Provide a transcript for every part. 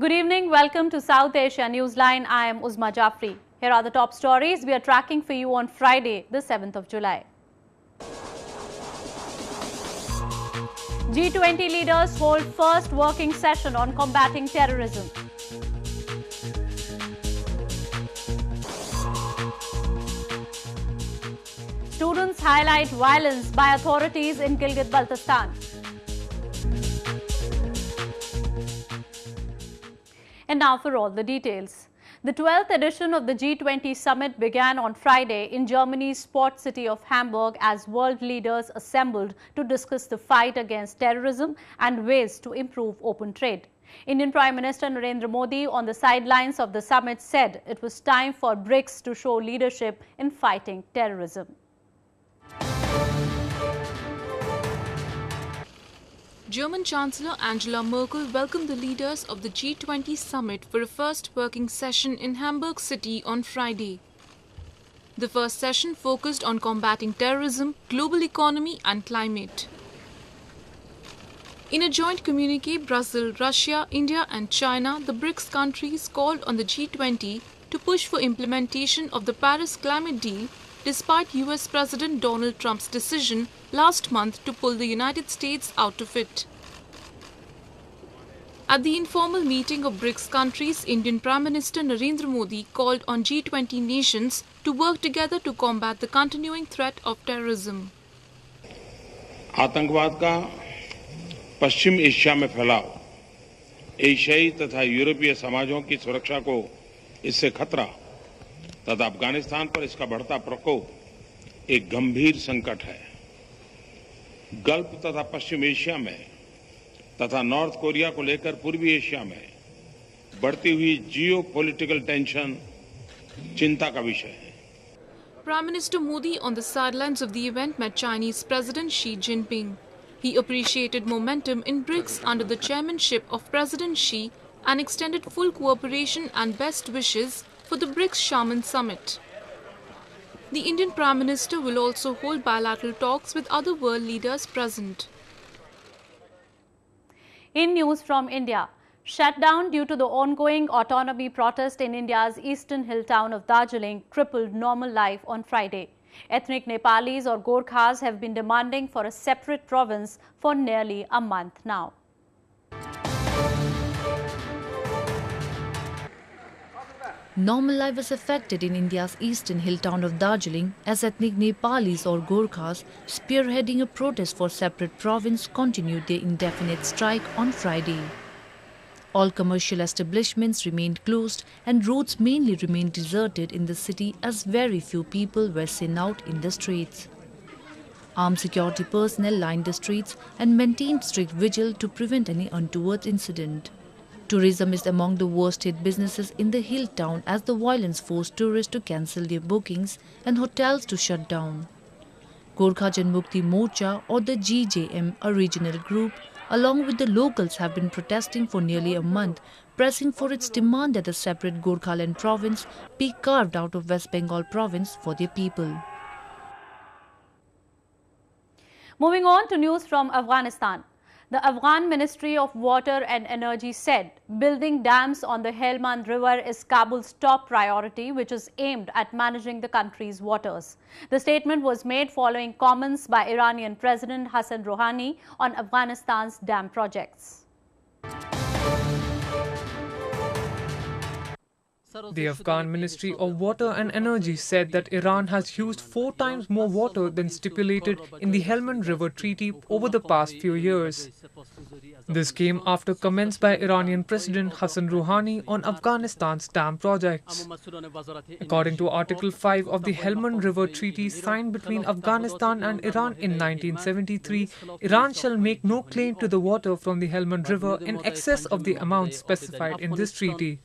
Good evening. Welcome to South Asia Newsline. I am Uzma Jafri. Here are the top stories we are tracking for you on Friday, the 7th of July. G20 leaders hold first working session on combating terrorism. Students highlight violence by authorities in Gilgit Baltistan. And now for all the details. The 12th edition of the G20 summit began on Friday in Germany's port city of Hamburg as world leaders assembled to discuss the fight against terrorism and ways to improve open trade. Indian Prime Minister Narendra Modi on the sidelines of the summit said it was time for BRICS to show leadership in fighting terrorism. German Chancellor Angela Merkel welcomed the leaders of the G20 summit for a first working session in Hamburg city on Friday. The first session focused on combating terrorism, global economy and climate. In a joint communiqué, Brazil, Russia, India and China, the BRICS countries called on the G20 to push for implementation of the Paris climate deal despite US President Donald Trump's decision last month to pull the United States out of it. At the informal meeting of BRICS countries, Indian Prime Minister Narendra Modi called on G20 nations to work together to combat the continuing threat of terrorism. आतंकवाद का पश्चिम Asia में फैलाव, एशियाई तथा यूरोपीय समाजों की सुरक्षा को इससे खतरा तथा अफगानिस्तान पर इसका बढ़ता प्रकोप एक गंभीर संकट है। गल्फ तथा पश्चिम एशिया में तथा नॉर्थ कोरिया को लेकर पूर्वी एशिया में बढ़ती हुई जियोपॉलिटिकल टेंशन चिंता का विषय है। Prime Minister Modi on the sidelines of the event met Chinese President Xi Jinping. He appreciated momentum in BRICS under the chairmanship of President Xi and extended full cooperation and best wishes for the BRICS Shaman Summit. The Indian Prime Minister will also hold bilateral talks with other world leaders present. In news from India, shutdown due to the ongoing autonomy protest in India's eastern hill town of Darjeeling crippled normal life on Friday. Ethnic Nepalis or Gorkhas have been demanding for a separate province for nearly a month now. Normal life was affected in India's eastern hill town of Darjeeling as ethnic Nepalis or Gorkhas spearheading a protest for separate province continued their indefinite strike on Friday. All commercial establishments remained closed and roads mainly remained deserted in the city as very few people were seen out in the streets. Armed security personnel lined the streets and maintained strict vigil to prevent any untoward incident. Tourism is among the worst hit businesses in the hill town as the violence forced tourists to cancel their bookings and hotels to shut down. Gorkha Janmukti Morcha or the GJM, a regional group, along with the locals have been protesting for nearly a month, pressing for its demand that a separate Gorkhaland province be carved out of West Bengal province for their people. Moving on to news from Afghanistan. The Afghan Ministry of Water and Energy said building dams on the Helmand River is Kabul's top priority, which is aimed at managing the country's waters. The statement was made following comments by Iranian President Hassan Rouhani on Afghanistan's dam projects. The Afghan Ministry of Water and Energy said that Iran has used 4 times more water than stipulated in the Helmand River Treaty over the past few years. This came after comments by Iranian President Hassan Rouhani on Afghanistan's dam projects. According to Article 5 of the Helmand River Treaty signed between Afghanistan and Iran in 1973, Iran shall make no claim to the water from the Helmand River in excess of the amount specified in this treaty.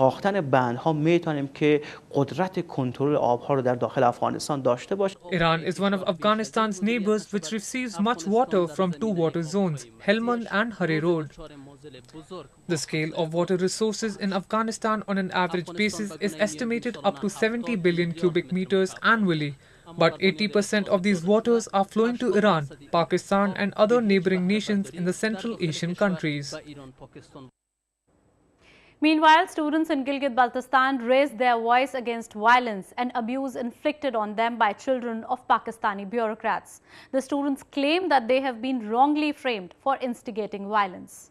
ساختن بندها میتونیم که قدرت کنترل آبها رو در داخل افغانستان داشته باشیم. Iran is one of Afghanistan's neighbors which receives much water from 2 water zones, Helmand and Hare Road. The scale of water resources in Afghanistan on an average basis is estimated up to 70 billion cubic meters annually. But 80% of these waters are flowing to Iran, Pakistan and other neighboring nations in the Central Asian countries. Meanwhile, students in Gilgit Baltistan raised their voice against violence and abuse inflicted on them by children of Pakistani bureaucrats. The students claim that they have been wrongly framed for instigating violence.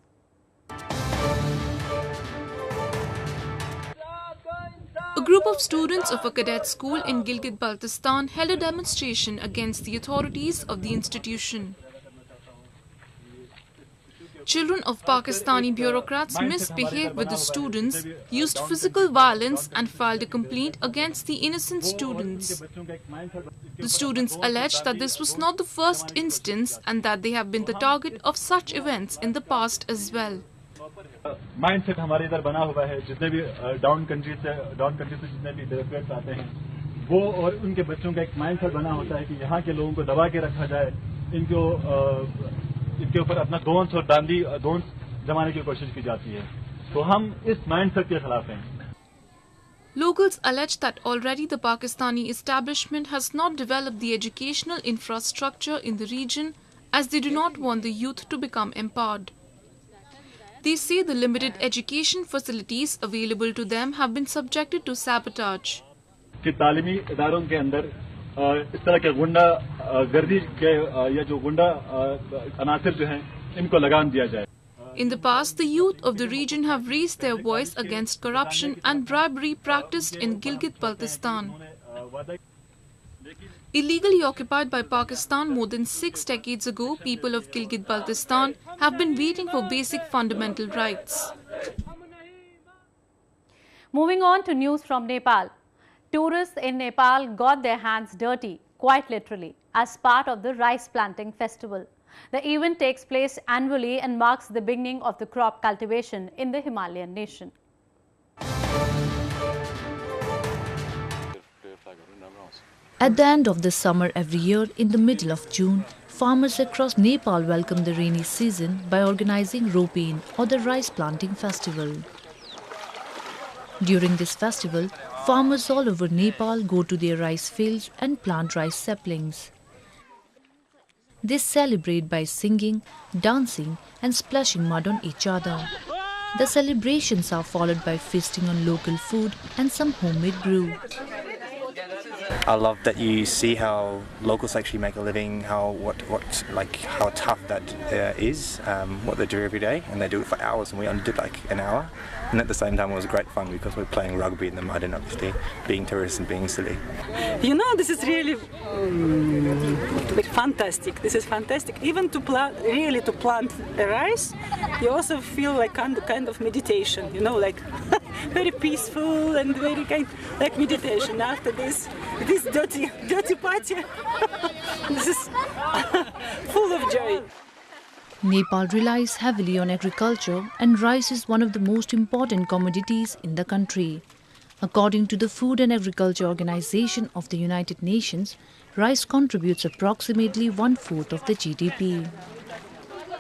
A group of students of a cadet school in Gilgit Baltistan held a demonstration against the authorities of the institution. Children of Pakistani bureaucrats misbehaved with the students, used physical violence and filed a complaint against the innocent students. The students alleged that this was not the first instance and that they have been the target of such events in the past as well. Mindset हमारे इधर बना हुआ है जितने भी down country से जितने भी डेवलपर्स आते हैं वो और उनके बच्चों का एक माइंडसेट बना होता है कि यहाँ के लोगों को दबा के रखा जाए इनके ऊपर अपना दोंस और डांडी दोंस जमाने की कोशिश की जाती है तो हम इस माइंडसेट के खिलाफ हैं. Locals allege that already the Pakistani establishment has not developed the educational infrastructure in the region as they do not want the youth to become empowered. They say the limited education facilities available to them have been subjected to sabotage. कि तालीमी इदारों के अंदर इस तरह के गुंडा गर्दी के या जो गुंडा अनासिर जो हैं इनको लगाम दिया जाए. In the past, the youth of the region have raised their voice against corruption and bribery practiced in Gilgit Baltistan. Illegally occupied by Pakistan more than 6 decades ago, people of Gilgit Baltistan have been waiting for basic fundamental rights. Moving on to news from Nepal. Tourists in Nepal got their hands dirty, quite literally, as part of the rice planting festival. The event takes place annually and marks the beginning of the crop cultivation in the Himalayan nation. At the end of the summer every year, in the middle of June, farmers across Nepal welcome the rainy season by organizing Ropin or the rice planting festival. During this festival, farmers all over Nepal go to their rice fields and plant rice saplings. They celebrate by singing, dancing and splashing mud on each other. The celebrations are followed by feasting on local food and some homemade brew. I love that you see how locals actually make a living, how tough that is, what they do every day, and they do it for hours, and we only did like an hour. And at the same time, it was great fun because we're playing rugby in the mud and obviously being tourists and being silly. You know, this is really fantastic. This is fantastic. Even to plant rice, you also feel like kind of meditation. You know, like very peaceful and very like meditation. After this dirty party, this is full of joy. Nepal relies heavily on agriculture and rice is one of the most important commodities in the country. According to the Food and Agriculture Organization of the United Nations, rice contributes approximately 1/4 of the GDP.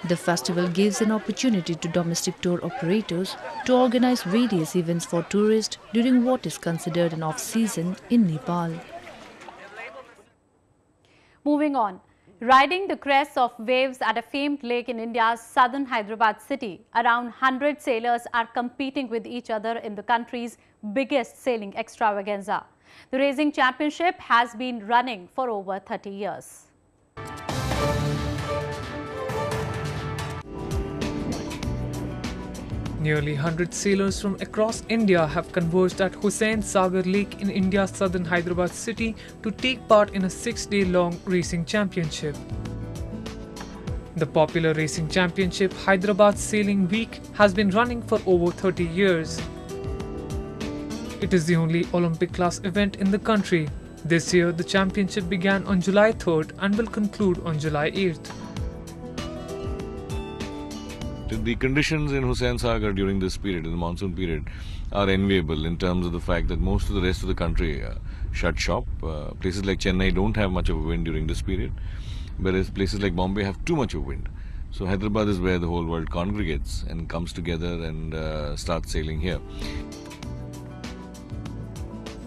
The festival gives an opportunity to domestic tour operators to organize various events for tourists during what is considered an off-season in Nepal. Moving on. Riding the crests of waves at a famed lake in India's southern Hyderabad city, around 100 sailors are competing with each other in the country's biggest sailing extravaganza. The racing championship has been running for over 30 years. Nearly 100 sailors from across India have converged at Hussain Sagar Lake in India's southern Hyderabad city to take part in a 6-day-long racing championship. The popular racing championship, Hyderabad Sailing Week, has been running for over 30 years. It is the only Olympic-class event in the country. This year, the championship began on July 3rd and will conclude on July 8th. The conditions in Hussain Sagar during this period, in the monsoon period, are enviable in terms of the fact that most of the rest of the country shut shop. Places like Chennai don't have much of a wind during this period, whereas places like Bombay have too much of wind. So Hyderabad is where the whole world congregates and comes together and starts sailing here.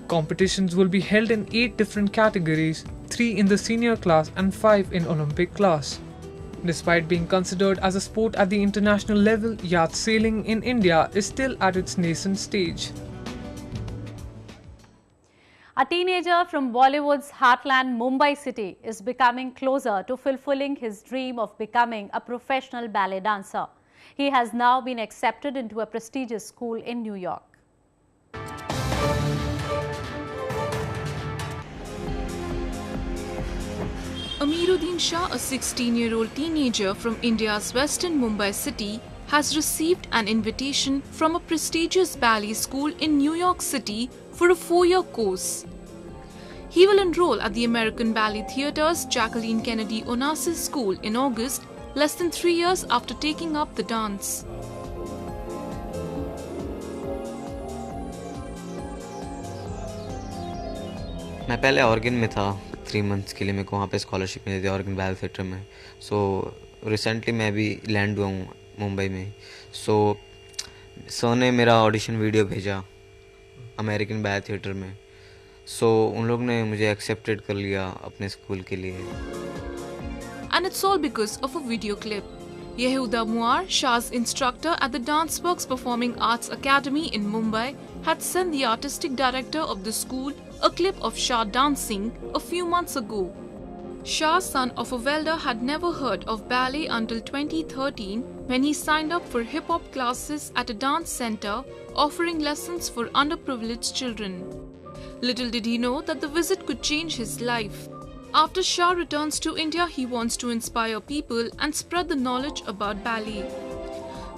Competitions will be held in 8 different categories, 3 in the senior class and 5 in Olympic class. Despite being considered as a sport at the international level, yacht sailing in India is still at its nascent stage. A teenager from Bollywood's heartland Mumbai city is becoming closer to fulfilling his dream of becoming a professional ballet dancer. He has now been accepted into a prestigious school in New York. Amiruddin Shah, a 16-year-old teenager from India's western Mumbai city, has received an invitation from a prestigious ballet school in New York City for a 4-year course. He will enroll at the American Ballet Theatre's Jacqueline Kennedy Onassis School in August, less than 3 years after taking up the dance. मैं पहले organ में था 3 months के लिए मेरे को वहाँ पे स्कॉलरशिप मिली थी ऑर्गन बैल थिएटर में सो रिसेंटली मैं अभी लैंड हुआ हूँ मुंबई में सो सर ने मेरा ऑडिशन वीडियो भेजा अमेरिकन बैल थिएटर में सो उन लोग ने मुझे एक्सेप्टेड कर लिया अपने स्कूल के लिए And it's all because of a video clip. Yehuda Muar, Shah's instructor at the Danceworks Performing Arts Academy in Mumbai, had sent the artistic director of the school a clip of Shah dancing a few months ago. Shah, son of a welder, had never heard of ballet until 2013 when he signed up for hip-hop classes at a dance center offering lessons for underprivileged children. Little did he know that the visit could change his life. After Shah returns to India, he wants to inspire people and spread the knowledge about ballet.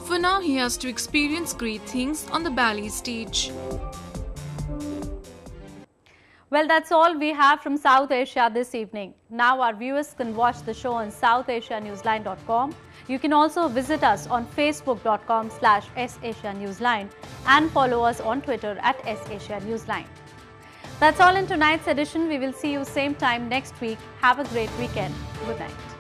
For now, he has to experience great things on the ballet stage. Well, that's all we have from South Asia this evening. Now our viewers can watch the show on southasianewsline.com. You can also visit us on facebook.com/SAsiaNewsline and follow us on Twitter @SAsiaNewsline. That's all in tonight's edition. We will see you same time next week. Have a great weekend. Good night.